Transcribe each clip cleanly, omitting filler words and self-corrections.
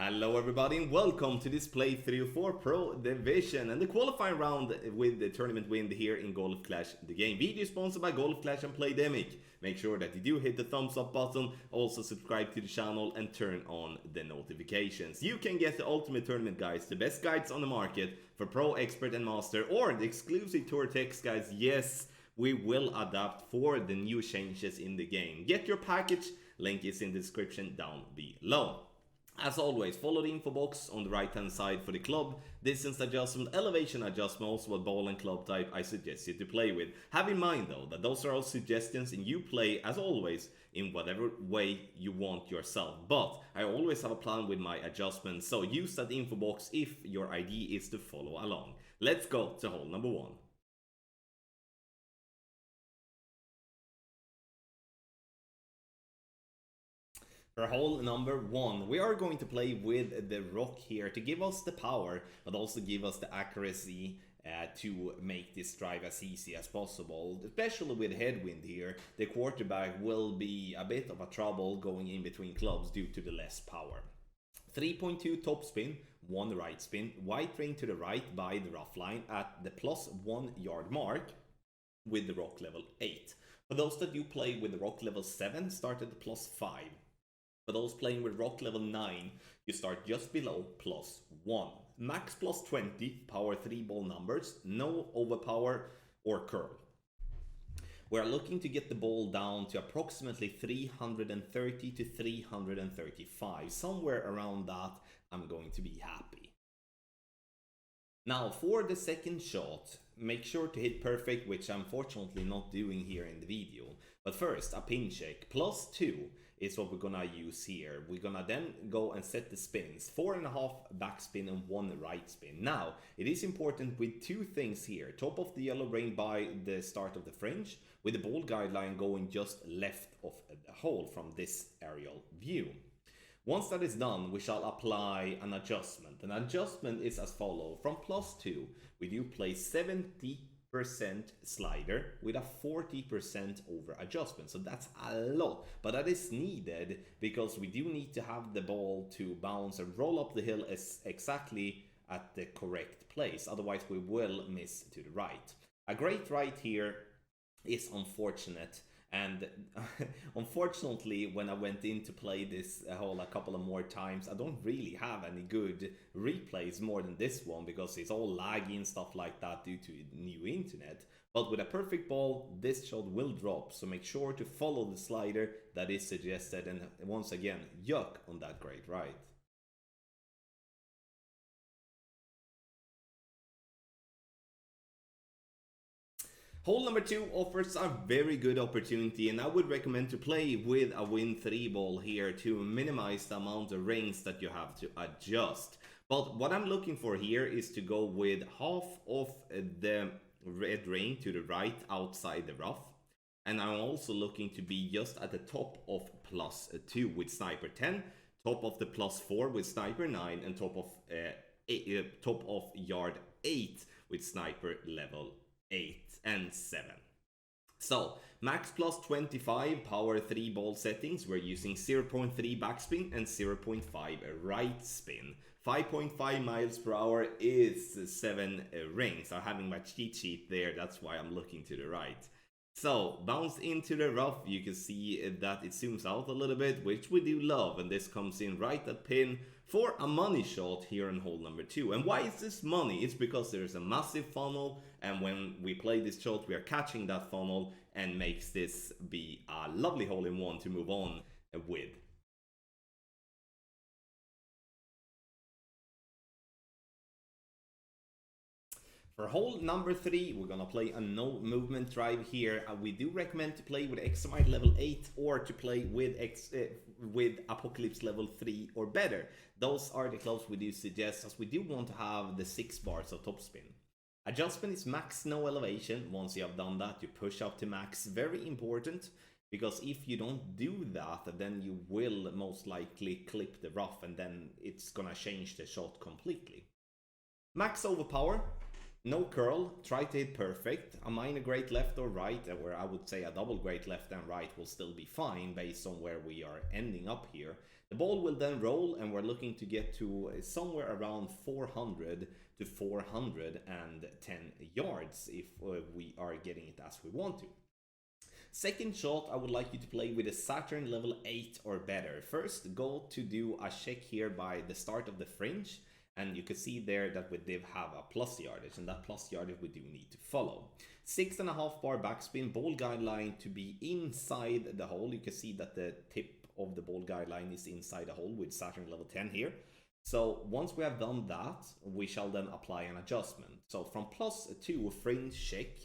Hello everybody and welcome to this playthrough for Pro Division and the qualifying round with the tournament win here in Golf Clash the game. Video sponsored by Golf Clash and Playdemic. Make sure that you do hit the thumbs up button, also subscribe to the channel and turn on the notifications. You can get the ultimate tournament guides, the best guides on the market for Pro, Expert and Master, or the exclusive tour text guides. Yes, we will adapt for the new changes in the game. Get your package, link is in the description down below. As always, follow the info box on the right hand side for the club, distance adjustment, elevation adjustment, also what ball and club type I suggest you to play with. Have in mind though that those are all suggestions and you play as always in whatever way you want yourself. But I always have a plan with my adjustments, so use that info box if your idea is to follow along. Let's go to hole number 1. For hole number 1, we are going to play with the rock here to give us the power, but also give us the accuracy to make this drive as easy as possible. Especially with headwind here, the quarterback will be a bit of a trouble going in between clubs due to the less power. 3.2 top spin, 1 right spin, white rain to the right by the rough line at the +1 yard mark with the rock level 8. For those that you play with the rock level 7, start at the +5. For those playing with rock level 9, you start just below +1. Max +20, power 3 ball numbers, no overpower or curl. We're looking to get the ball down to approximately 330 to 335. Somewhere around that, I'm going to be happy. Now for the second shot, make sure to hit perfect, which I'm fortunately not doing here in the video. But first, a pin check, +2 is what we're gonna use here. We're gonna then go and set the spins, 4.5 backspin and 1 right spin. Now, it is important with 2 things here. Top of the yellow rain by the start of the fringe, with the ball guideline going just left of the hole from this aerial view. Once that is done, we shall apply an adjustment. An adjustment is as follows. From +2, we do play 70% slider with a 40% over adjustment. So that's a lot, but that is needed because we do need to have the ball to bounce and roll up the hill exactly at the correct place. Otherwise we will miss to the right. A great right here is unfortunate. And unfortunately, when I went in to play this hole a couple of more times, I don't really have any good replays more than this one because it's all laggy and stuff like that due to new internet. But with a perfect ball, this shot will drop, so make sure to follow the slider that is suggested. And once again, yuck on that great right. Hole number 2 offers a very good opportunity, and I would recommend to play with a win 3 ball here to minimize the amount of rings that you have to adjust. But what I'm looking for here is to go with half of the red ring to the right outside the rough. And I'm also looking to be just at the top of +2 with sniper 10, top of the +4 with sniper 9, and top of yard 8 with sniper level 8 and 7. So max +25 power 3 ball settings. We're using 0.3 backspin and 0.5 right spin. 5.5 miles per hour is 7 rings. I'm having my cheat sheet there, that's why I'm looking to the right. So bounce into the rough, you can see that it zooms out a little bit, which we do love, and this comes in right at pin for a money shot here in hole number 2. And why is this money? It's because there's a massive funnel, and when we play this shot we are catching that funnel and makes this be a lovely hole-in-one to move on with. For hole number 3, we're gonna play a no movement drive here. We do recommend to play with Examite level 8 or to play with Apocalypse level 3 or better. Those are the clubs we do suggest, as we do want to have the 6 bars of topspin. Adjustment is max no elevation. Once you have done that, you push up to max. Very important, because if you don't do that, then you will most likely clip the rough and then it's gonna change the shot completely. Max overpower. No curl, try to hit perfect. A minor great left or right, where I would say a double great left and right will still be fine based on where we are ending up here. The ball will then roll, and we're looking to get to somewhere around 400 to 410 yards if we are getting it as we want to. Second shot, I would like you to play with a Saturn level 8 or better. First, go to do a check here by the start of the fringe, and you can see there that we did have a plus yardage, and that plus yardage we do need to follow. 6.5 bar backspin, ball guideline to be inside the hole. You can see that the tip of the ball guideline is inside the hole with Saturn level 10 here. So once we have done that, we shall then apply an adjustment. So from +2 fringe check,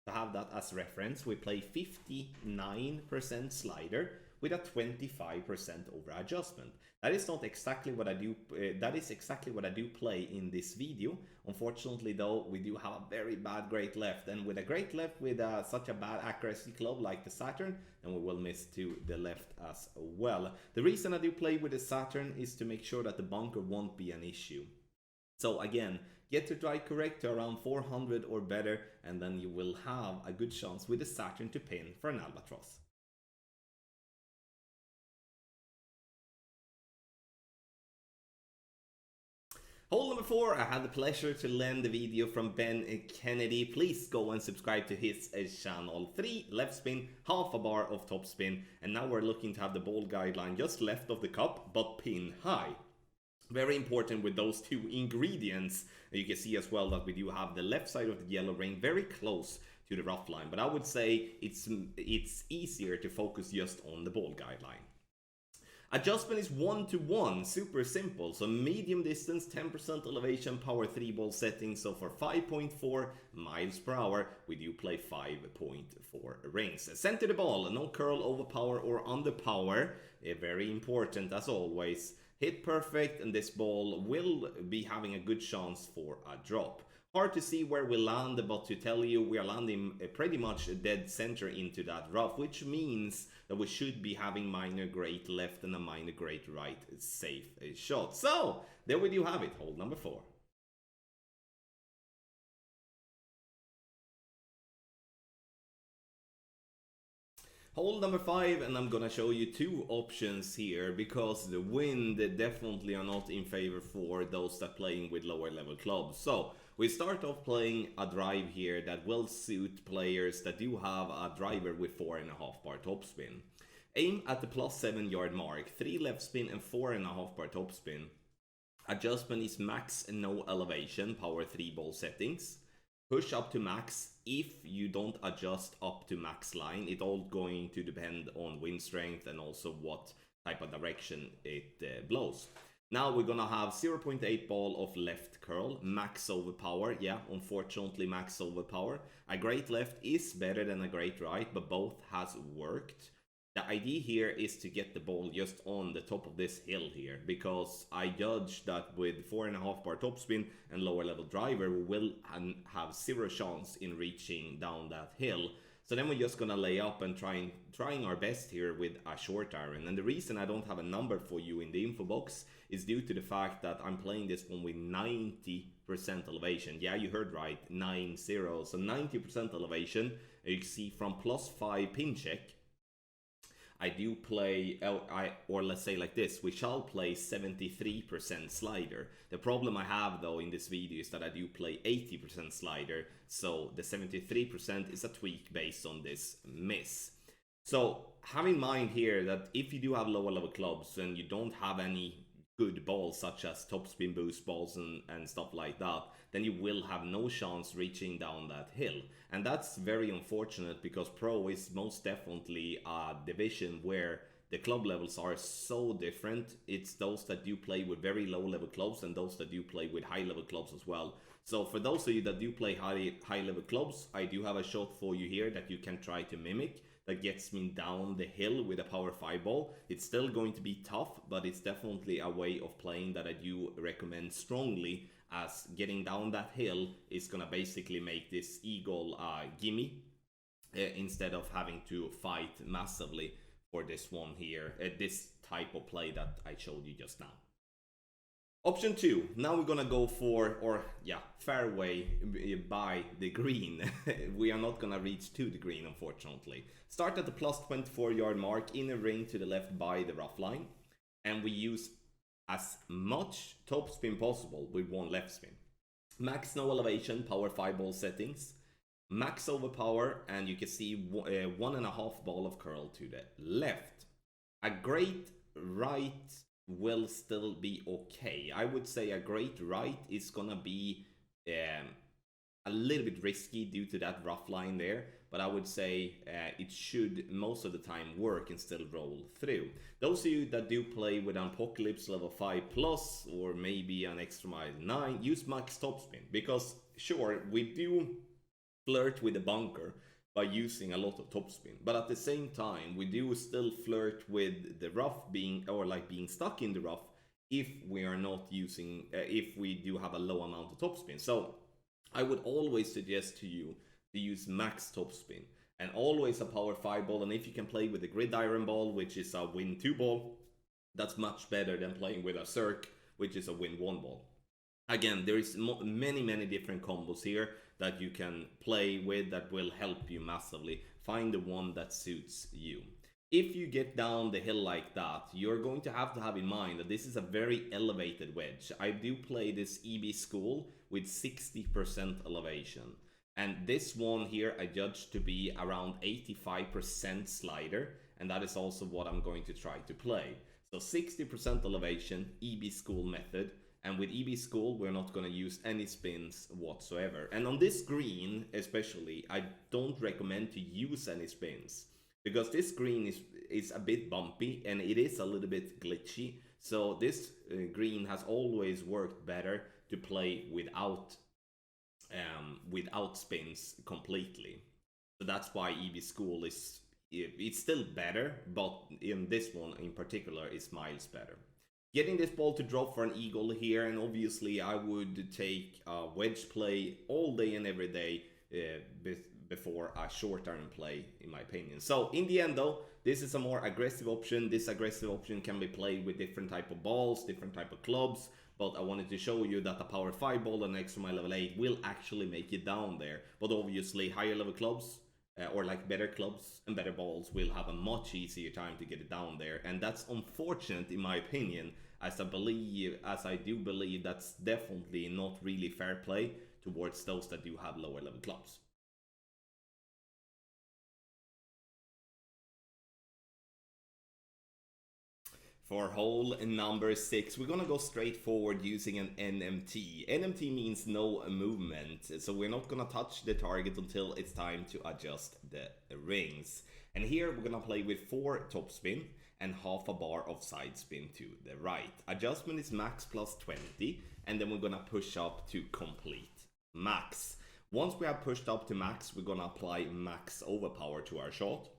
to have that as reference, we play 59% slider with a 25% over adjustment. That is not exactly what I do. That is exactly what I do play in this video. Unfortunately, though, we do have a very bad great left, and with a great left with such a bad accuracy club like the Saturn, and we will miss to the left as well. The reason I do play with the Saturn is to make sure that the bunker won't be an issue. So again, get to try correct to around 400 or better, and then you will have a good chance with the Saturn to pin for an albatross. Hole number 4, I had the pleasure to lend the video from Ben Kennedy. Please go and subscribe to his channel. 3 left spin, half a bar of top spin, and now we're looking to have the ball guideline just left of the cup, but pin high. Very important with those 2 ingredients. You can see as well that we do have the left side of the yellow ring very close to the rough line, but I would say it's easier to focus just on the ball guideline. Adjustment is 1-to-1, super simple. So medium distance, 10% elevation, power 3 ball setting. So for 5.4 miles per hour, we do play 5.4 rings. Center the ball, no curl, overpower or underpower. Very important as always. Hit perfect, and this ball will be having a good chance for a drop. Hard to see where we land, but to tell you, we are landing pretty much dead center into that rough, which means that we should be having minor great left and a minor great right safe shot. So there we do have it, hole number 4. Hole number 5, and I'm gonna show you 2 options here because the wind definitely are not in favor for those that playing with lower level clubs. So we start off playing a drive here that will suit players that do have a driver with 4.5 bar topspin. Aim at the +7 yard mark, 3 left spin and 4.5 bar topspin. Adjustment is max and no elevation, power 3 ball settings. Push up to max if you don't adjust up to max line. It's all going to depend on wind strength and also what type of direction it blows. Now we're gonna have 0.8 ball of left curl, max overpower. Yeah, unfortunately max overpower. A great left is better than a great right, but both has worked. The idea here is to get the ball just on the top of this hill here, because I judge that with 4.5 bar topspin and lower level driver, we will have 0 chance in reaching down that hill. So then we're just gonna lay up and trying our best here with a short iron. And the reason I don't have a number for you in the info box is due to the fact that I'm playing this one with 90% elevation. Yeah, you heard right, 90. So 90% elevation. You can see from +5 pin check, I do play, or let's say like this, we shall play 73% slider. The problem I have though in this video is that I do play 80% slider, so the 73% is a tweak based on this miss. So have in mind here that if you do have lower level clubs and you don't have any good balls such as topspin boost balls and stuff like that, then you will have no chance reaching down that hill. And that's very unfortunate because pro is most definitely a division where the club levels are so different. It's those that do play with very low level clubs and those that do play with high level clubs as well. So for those of you that do play high level clubs, I do have a shot for you here that you can try to mimic. That gets me down the hill with a power 5 ball. It's still going to be tough, but it's definitely a way of playing that I do recommend strongly, as getting down that hill is gonna basically make this eagle gimme instead of having to fight massively for this one here, this type of play that I showed you just now. Option 2, now we're gonna go for, or yeah, fairway by the green. We are not gonna reach to the green, unfortunately. Start at the plus 24-yard mark in a ring to the left by the rough line, and we use as much topspin possible with one left spin. Max no elevation, power 5 ball settings, max overpower, and you can see 1.5 ball of curl to the left. A great right will still be okay. I would say a great right is gonna be a little bit risky due to that rough line there, but I would say it should most of the time work and still roll through. Those of you that do play with an Apocalypse level 5 plus or maybe an Extra Mile 9, use max topspin, because sure, we do flirt with the bunker by using a lot of topspin, but at the same time we do still flirt with the rough being, or like being stuck in the rough, if we are not using if we do have a low amount of topspin. So I would always suggest to you to use max topspin and always a power 5 ball, and if you can play with the gridiron ball, which is a win 2 ball, that's much better than playing with a circ, which is a win 1 ball. Again, there is many different combos here that you can play with that will help you massively. Find the one that suits you. If you get down the hill like that, you're going to have in mind that this is a very elevated wedge. I do play this EB School with 60% elevation. And this one here I judge to be around 85% slider, and that is also what I'm going to try to play. So 60% elevation, EB School method. And with EB School, we're not going to use any spins whatsoever. And on this green, especially, I don't recommend to use any spins, because this green is a bit bumpy and it is a little bit glitchy. So this green has always worked better to play without spins completely. So that's why EB School it's still better, but in this one in particular is miles better. Getting this ball to drop for an eagle here, and obviously I would take a wedge play all day and every day before a short iron play, in my opinion. So in the end though, this is a more aggressive option. This aggressive option can be played with different type of balls, different type of clubs, but I wanted to show you that a power 5 ball and Extra Mile level 8 will actually make it down there. But obviously higher level clubs, or like better clubs and better balls, will have a much easier time to get it down there, and that's unfortunate in my opinion, as I do believe that's definitely not really fair play towards those that do have lower level clubs. For hole number 6, we're gonna go straight forward using an NMT. NMT means no movement, so we're not gonna touch the target until it's time to adjust the rings. And here we're gonna play with 4 topspin and half a bar of side spin to the right. Adjustment is max plus 20, and then we're gonna push up to complete max. Once we have pushed up to max, we're gonna apply max overpower to our shot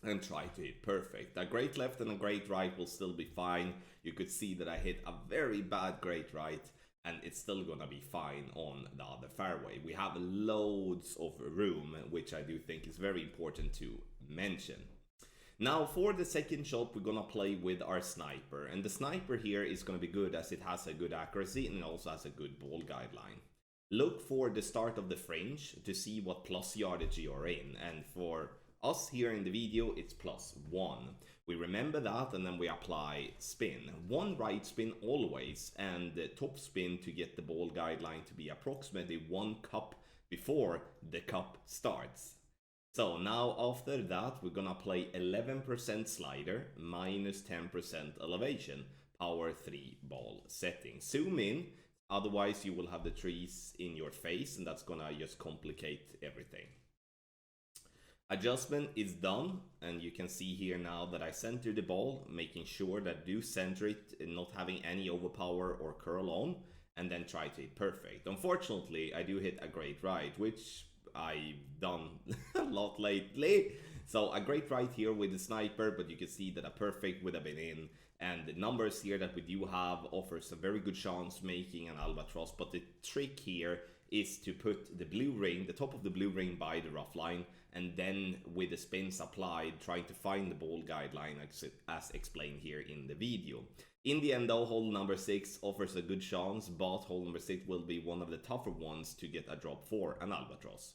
and try to hit perfect. A great left and a great right will still be fine. You could see that I hit a very bad great right, and it's still gonna be fine on the other fairway. We have loads of room, which I do think is very important to mention. Now for the second shot, we're gonna play with our sniper, and the sniper here is gonna be good as it has a good accuracy and it also has a good ball guideline. Look for the start of the fringe to see what plus yardage you're in, and for us here in the video, it's +1. We remember that, and then we apply spin. 1 right spin always, and the top spin to get the ball guideline to be approximately 1 cup before the cup starts. So now after that, we're gonna play 11% slider, minus 10% elevation, power 3 ball setting. Zoom in, otherwise you will have the trees in your face, and that's gonna just complicate everything. Adjustment is done, and you can see here now that I center the ball, making sure that I do center it and not having any overpower or curl on, and then try to hit perfect. Unfortunately, I do hit a great right, which I've done a lot lately. So a great right here with the sniper, but you can see that a perfect would have been in, and the numbers here that we do have offers a very good chance making an albatross. But the trick here is to put the blue ring, the top of the blue ring by the rough line, and then with the spins applied, trying to find the ball guideline as explained here in the video. In the end though, hole number 6 offers a good chance, but hole number 6 will be one of the tougher ones to get a drop for an albatross.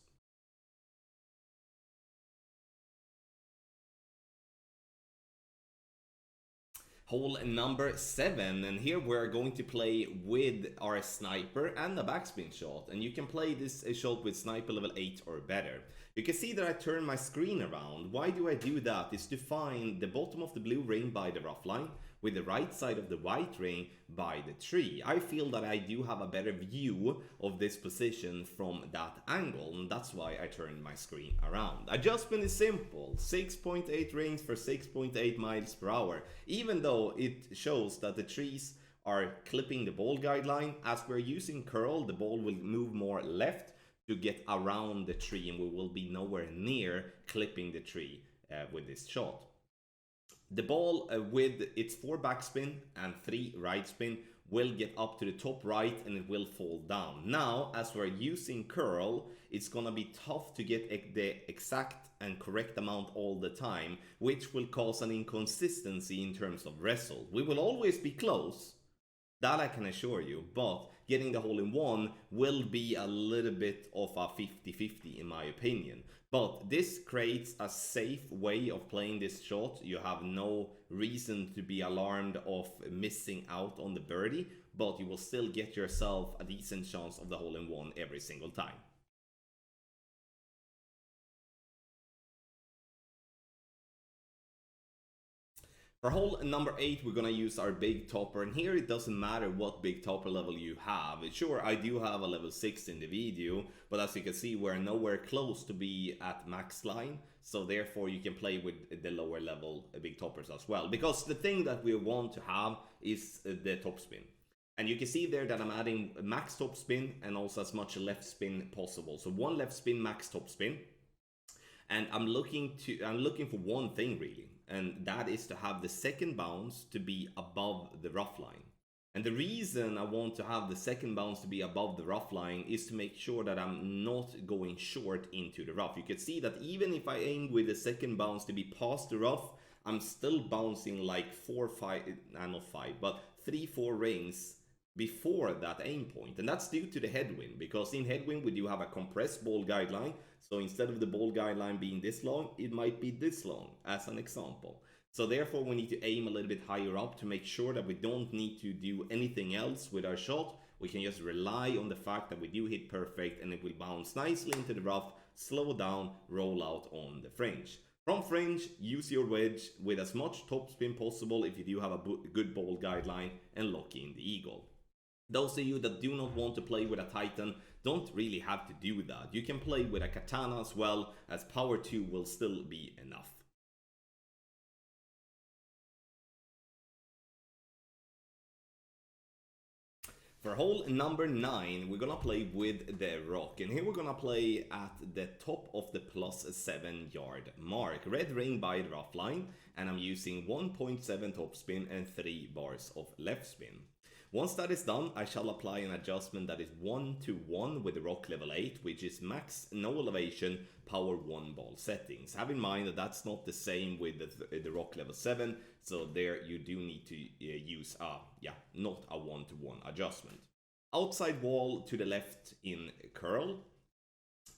Hole number 7, and here we're going to play with our sniper and a backspin shot, and you can play this shot with sniper level 8 or better. You can see that I turn my screen around. Why do I do that? Is to find the bottom of the blue ring by the rough line with the right side of the white ring by the tree. I feel that I do have a better view of this position from that angle, and that's why I turned my screen around. Adjustment is simple, 6.8 rings for 6.8 miles per hour, even though it shows that the trees are clipping the ball guideline. As we're using curl, the ball will move more left to get around the tree, and we will be nowhere near clipping the tree with this shot. The ball with its 4 backspin and 3 right spin will get up to the top right and it will fall down. Now, as we're using curl, it's gonna be tough to get the exact and correct amount all the time, which will cause an inconsistency in terms of result. We will always be close, that I can assure you, but getting the hole in one will be a little bit of a 50-50 in my opinion. But this creates a safe way of playing this shot. You have no reason to be alarmed of missing out on the birdie, but you will still get yourself a decent chance of the hole in one every single time. For hole number 8, we're gonna use our big topper, and here it doesn't matter what big topper level you have. Sure, I do have a level 6 in the video, but as you can see, we're nowhere close to be at max line, so therefore you can play with the lower level big toppers as well, because the thing that we want to have is the top spin. And you can see there that I'm adding max top spin and also as much left spin possible. So 1 left spin, max top spin. And I'm looking for one thing really, and that is to have the second bounce to be above the rough line. And the reason I want to have the second bounce to be above the rough line is to make sure that I'm not going short into the rough. You can see that even if I aim with the second bounce to be past the rough, I'm still bouncing like 3-4 rings before that aim point, and that's due to the headwind, because in headwind we do have a compressed ball guideline, so instead of the ball guideline being this long, it might be this long as an example. So therefore we need to aim a little bit higher up to make sure that we don't need to do anything else with our shot. We can just rely on the fact that we do hit perfect and it will bounce nicely into the rough, slow down, roll out on the fringe. From fringe, use your wedge with as much topspin possible if you do have a good ball guideline, and lock in the eagle. Those of you that do not want to play with a Titan don't really have to do that. You can play with a katana as well, as power 2 will still be enough. For hole number 9, we're gonna play with the rock, and here we're gonna play at the top of the +7 yard mark. Red ring by the rough line, and I'm using 1.7 topspin and 3 bars of left spin. Once that is done, I shall apply an adjustment that is 1-to-1 with the rock level 8, which is max no elevation, power 1 ball settings. Have in mind that that's not the same with the rock level 7, so there you do need to use not a 1-to-1 adjustment. Outside wall to the left in curl,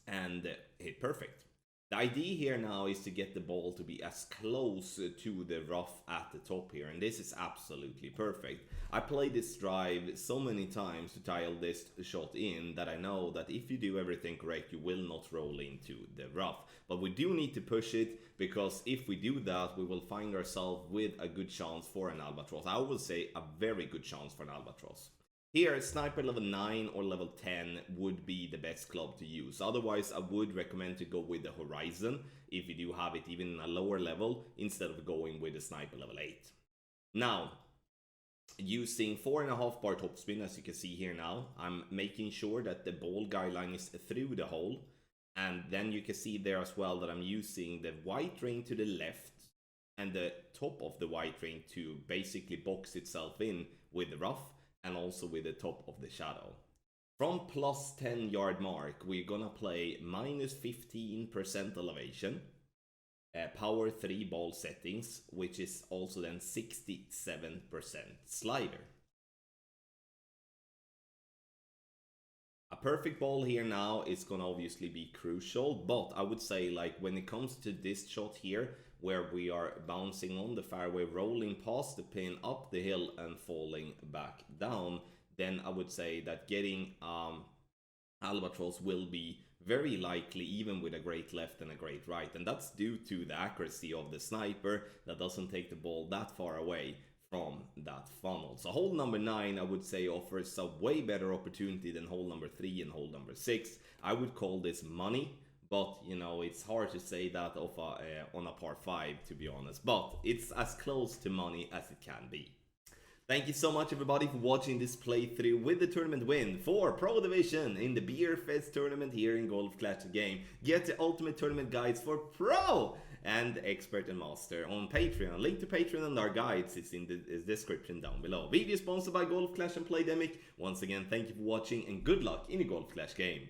and hit perfect. The idea here now is to get the ball to be as close to the rough at the top here, and this is absolutely perfect. I played this drive so many times to tile this shot in that I know that if you do everything correct, you will not roll into the rough. But we do need to push it, because if we do that, we will find ourselves with a good chance for an albatross. I would say a very good chance for an albatross. Here, sniper level 9 or level 10 would be the best club to use. Otherwise, I would recommend to go with the horizon if you do have it even in a lower level, instead of going with the sniper level 8. Now, using 4.5 bar topspin, as you can see here now, I'm making sure that the ball guideline is through the hole. And then you can see there as well that I'm using the white ring to the left and the top of the white ring to basically box itself in with the rough, and also with the top of the shadow. From plus 10 yard mark, we're gonna play minus 15% elevation, power 3 ball settings, which is also then 67% slider. A perfect ball here now is gonna obviously be crucial, but I would say like when it comes to this shot here, where we are bouncing on the fairway, rolling past the pin, up the hill and falling back down, then I would say that getting albatross will be very likely, even with a great left and a great right, and that's due to the accuracy of the sniper that doesn't take the ball that far away from that funnel. So hole number 9, I would say, offers a way better opportunity than hole number 3 and hole number 6. I would call this money, but you know, it's hard to say that of on a par 5, to be honest, but it's as close to money as it can be. Thank you so much everybody for watching this playthrough with the tournament win for Pro Division in the Bier Fest Tournament here in Golf Clash the Game. Get the ultimate tournament guides for Pro and Expert and Master on Patreon. Link to Patreon and our guides is in the description down below. Video sponsored by Golf Clash and Playdemic. Once again, thank you for watching and good luck in the Golf Clash game.